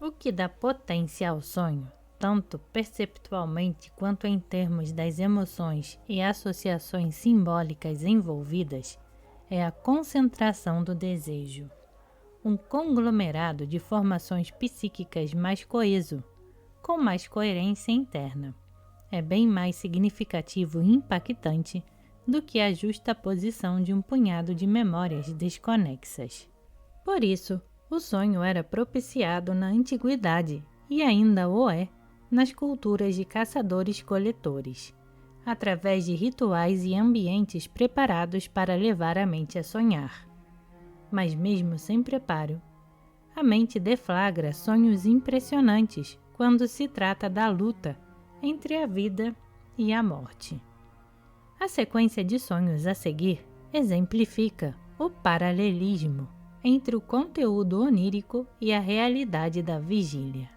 O que dá potência ao sonho, tanto perceptualmente quanto em termos das emoções e associações simbólicas envolvidas, é a concentração do desejo. Um conglomerado de formações psíquicas mais coeso, com mais coerência interna. É bem mais significativo e impactante do que a justaposição de um punhado de memórias desconexas. Por isso, o sonho era propiciado na antiguidade e ainda o é nas culturas de caçadores-coletores, através de rituais e ambientes preparados para levar a mente a sonhar. Mas mesmo sem preparo, a mente deflagra sonhos impressionantes quando se trata da luta entre a vida e a morte. A sequência de sonhos a seguir exemplifica o paralelismo entre o conteúdo onírico e a realidade da vigília.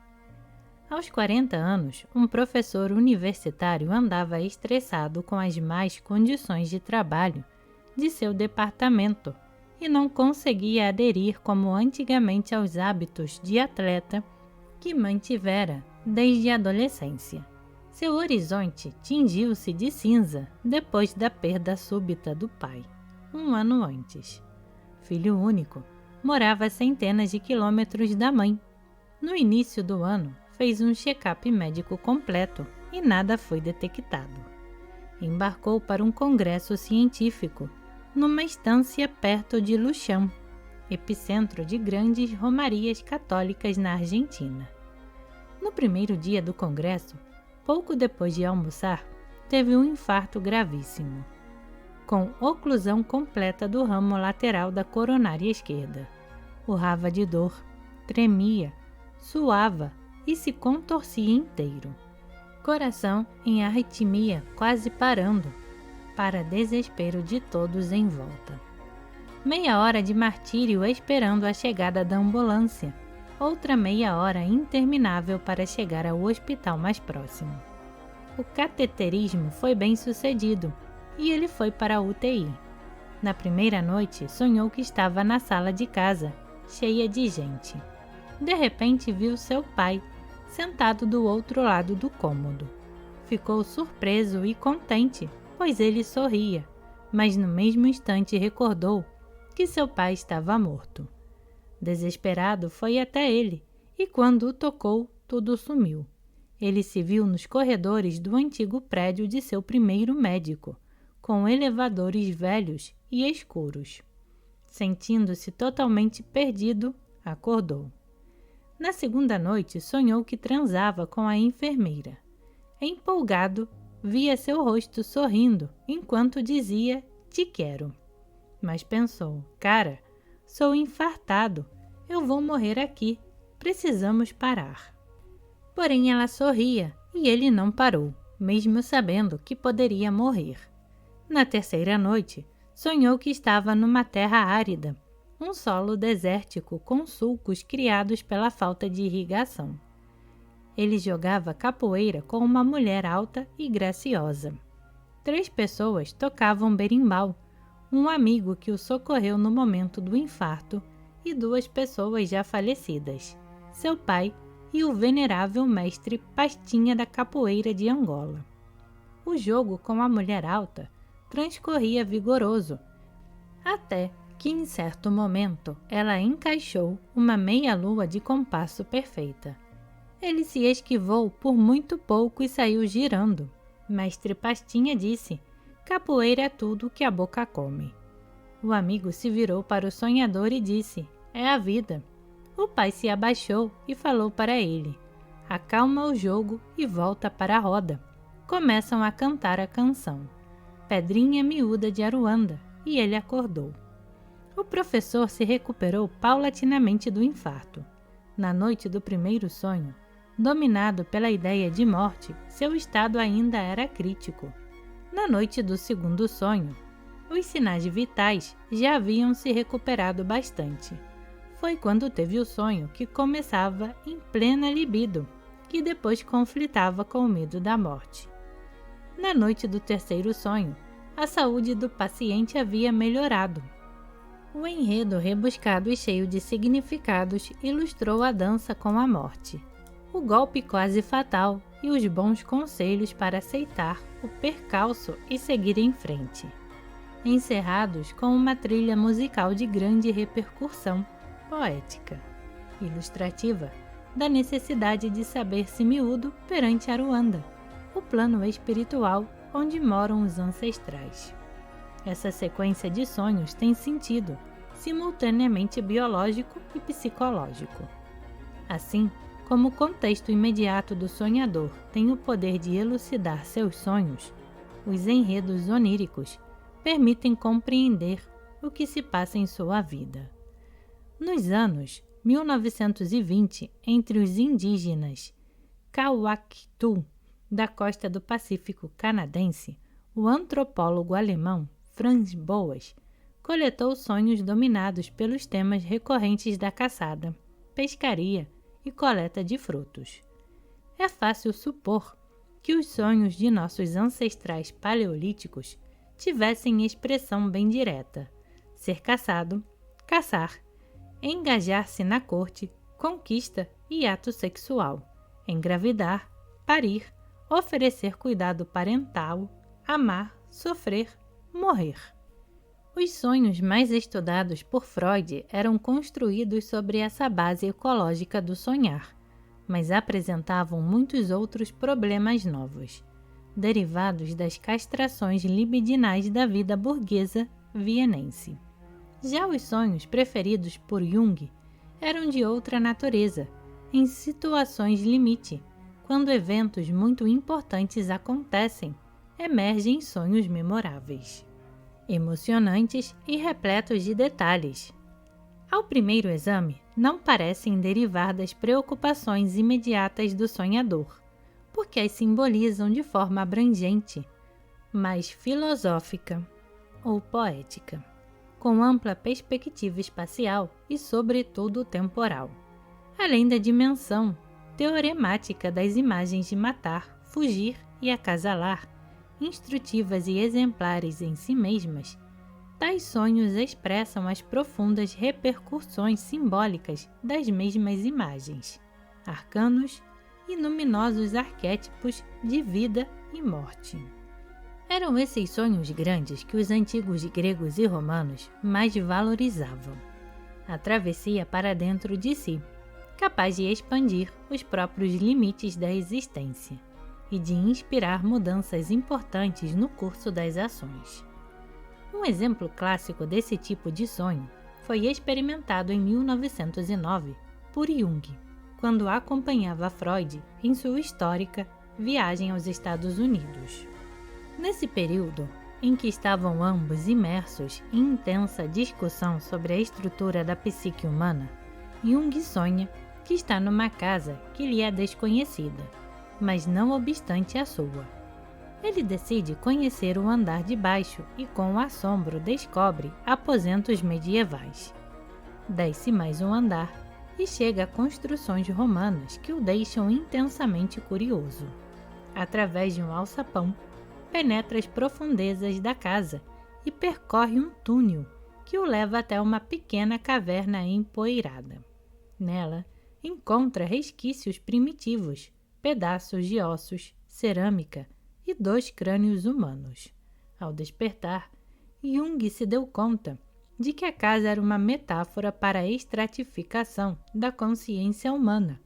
Aos 40 anos, um professor universitário andava estressado com as más condições de trabalho de seu departamento e não conseguia aderir como antigamente aos hábitos de atleta que mantivera desde a adolescência. Seu horizonte tingiu-se de cinza depois da perda súbita do pai, um ano antes. Filho único, morava a centenas de quilômetros da mãe. No início do ano, fez um check-up médico completo e nada foi detectado. Embarcou para um congresso científico, numa estância perto de Luchão, epicentro de grandes romarias católicas na Argentina. No primeiro dia do congresso, pouco depois de almoçar, teve um infarto gravíssimo, com oclusão completa do ramo lateral da coronária esquerda. Urrava de dor, tremia, suava e se contorcia inteiro. Coração em arritmia quase parando, para desespero de todos em volta. Meia hora de martírio esperando a chegada da ambulância, outra meia hora interminável para chegar ao hospital mais próximo. O cateterismo foi bem sucedido e ele foi para a UTI. Na primeira noite, sonhou que estava na sala de casa, cheia de gente. De repente viu seu pai, sentado do outro lado do cômodo. Ficou surpreso e contente, pois ele sorria, mas no mesmo instante recordou que seu pai estava morto. Desesperado, foi até ele, e quando o tocou, tudo sumiu. Ele se viu nos corredores do antigo prédio de seu primeiro médico, com elevadores velhos e escuros. Sentindo-se totalmente perdido, acordou. Na segunda noite, sonhou que transava com a enfermeira. Empolgado, via seu rosto sorrindo, enquanto dizia, "Te quero." Mas pensou, "Cara, sou infartado, eu vou morrer aqui, precisamos parar." Porém ela sorria, e ele não parou, mesmo sabendo que poderia morrer. Na terceira noite, sonhou que estava numa terra árida, um solo desértico com sulcos criados pela falta de irrigação. Ele jogava capoeira com uma mulher alta e graciosa. 3 pessoas tocavam berimbau, um amigo que o socorreu no momento do infarto e 2 pessoas já falecidas, seu pai e o venerável mestre Pastinha da capoeira de Angola. O jogo com a mulher alta transcorria vigoroso, até que em certo momento ela encaixou uma meia-lua de compasso perfeita. Ele se esquivou por muito pouco e saiu girando. Mestre Pastinha disse, "Capoeira é tudo que a boca come." O amigo se virou para o sonhador e disse, "É a vida." O pai se abaixou e falou para ele, "Acalma o jogo e volta para a roda." Começam a cantar a canção, Pedrinha Miúda de Aruanda, e ele acordou. O professor se recuperou paulatinamente do infarto. Na noite do primeiro sonho, dominado pela ideia de morte, seu estado ainda era crítico. Na noite do segundo sonho, os sinais vitais já haviam se recuperado bastante. Foi quando teve o sonho que começava em plena libido, que depois conflitava com o medo da morte. Na noite do terceiro sonho, a saúde do paciente havia melhorado. O enredo rebuscado e cheio de significados ilustrou a dança com a morte, o golpe quase fatal e os bons conselhos para aceitar o percalço e seguir em frente, encerrados com uma trilha musical de grande repercussão poética, ilustrativa da necessidade de saber-se miúdo perante Aruanda, o plano espiritual onde moram os ancestrais. Essa sequência de sonhos tem sentido, simultaneamente biológico e psicológico. Assim como o contexto imediato do sonhador tem o poder de elucidar seus sonhos, os enredos oníricos permitem compreender o que se passa em sua vida. Nos anos 1920, entre os indígenas Kauactu, da costa do Pacífico canadense, o antropólogo alemão Franz Boas coletou sonhos dominados pelos temas recorrentes da caçada, pescaria e coleta de frutos. É fácil supor que os sonhos de nossos ancestrais paleolíticos tivessem expressão bem direta: ser caçado, caçar, engajar-se na corte, conquista e ato sexual, engravidar, parir, oferecer cuidado parental, amar, sofrer, morrer. Os sonhos mais estudados por Freud eram construídos sobre essa base ecológica do sonhar, mas apresentavam muitos outros problemas novos, derivados das castrações libidinais da vida burguesa vienense. Já os sonhos preferidos por Jung eram de outra natureza, em situações limite. Quando eventos muito importantes acontecem, emergem sonhos memoráveis, emocionantes e repletos de detalhes. Ao primeiro exame, não parecem derivar das preocupações imediatas do sonhador, porque as simbolizam de forma abrangente, mais filosófica ou poética, com ampla perspectiva espacial e, sobretudo, temporal, além da dimensão teoremática das imagens de matar, fugir e acasalar, instrutivas e exemplares em si mesmas. Tais sonhos expressam as profundas repercussões simbólicas das mesmas imagens, arcanos e luminosos arquétipos de vida e morte. Eram esses sonhos grandes que os antigos gregos e romanos mais valorizavam. A travessia para dentro de si, capaz de expandir os próprios limites da existência e de inspirar mudanças importantes no curso das ações. Um exemplo clássico desse tipo de sonho foi experimentado em 1909 por Jung, quando acompanhava Freud em sua histórica viagem aos Estados Unidos. Nesse período, em que estavam ambos imersos em intensa discussão sobre a estrutura da psique humana, Jung sonha que está numa casa que lhe é desconhecida, mas não obstante a sua. Ele decide conhecer o andar de baixo e, com assombro, descobre aposentos medievais. Desce mais um andar e chega a construções romanas que o deixam intensamente curioso. Através de um alçapão, penetra as profundezas da casa e percorre um túnel que o leva até uma pequena caverna empoeirada. Nela, encontra resquícios primitivos, pedaços de ossos, cerâmica e 2 crânios humanos. Ao despertar, Jung se deu conta de que a casa era uma metáfora para a estratificação da consciência humana,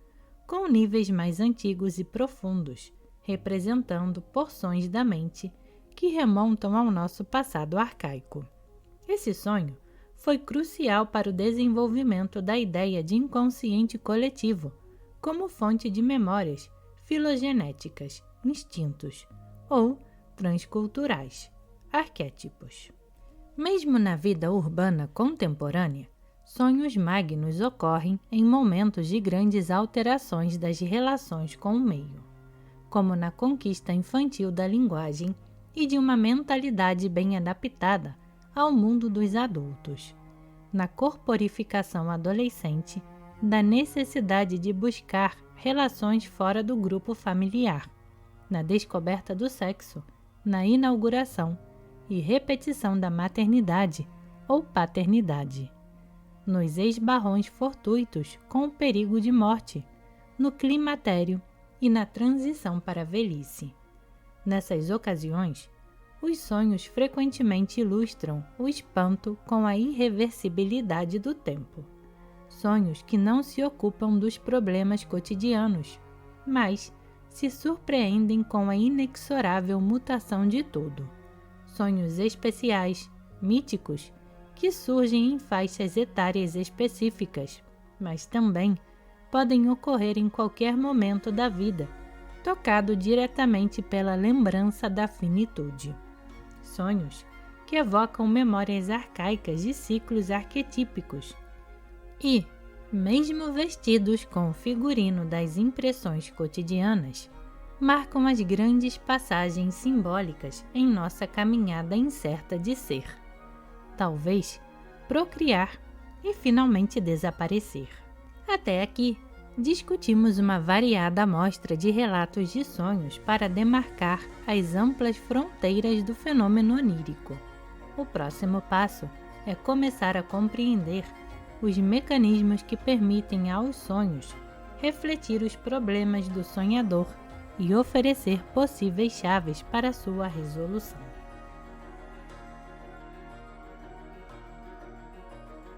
com níveis mais antigos e profundos, representando porções da mente que remontam ao nosso passado arcaico. Esse sonho foi crucial para o desenvolvimento da ideia de inconsciente coletivo como fonte de memórias filogenéticas, instintos ou transculturais, arquétipos. Mesmo na vida urbana contemporânea, sonhos magnos ocorrem em momentos de grandes alterações das relações com o meio, como na conquista infantil da linguagem e de uma mentalidade bem adaptada ao mundo dos adultos, na corporificação adolescente da necessidade de buscar relações fora do grupo familiar, na descoberta do sexo, na inauguração e repetição da maternidade ou paternidade, nos esbarrões fortuitos com o perigo de morte, no climatério e na transição para a velhice. Nessas ocasiões, os sonhos frequentemente ilustram o espanto com a irreversibilidade do tempo. Sonhos que não se ocupam dos problemas cotidianos, mas se surpreendem com a inexorável mutação de tudo. Sonhos especiais, míticos, que surgem em faixas etárias específicas, mas também podem ocorrer em qualquer momento da vida, tocado diretamente pela lembrança da finitude. Sonhos que evocam memórias arcaicas de ciclos arquetípicos e, mesmo vestidos com o figurino das impressões cotidianas, marcam as grandes passagens simbólicas em nossa caminhada incerta de ser. Talvez procriar e finalmente desaparecer. Até aqui, discutimos uma variada amostra de relatos de sonhos para demarcar as amplas fronteiras do fenômeno onírico. O próximo passo é começar a compreender os mecanismos que permitem aos sonhos refletir os problemas do sonhador e oferecer possíveis chaves para sua resolução.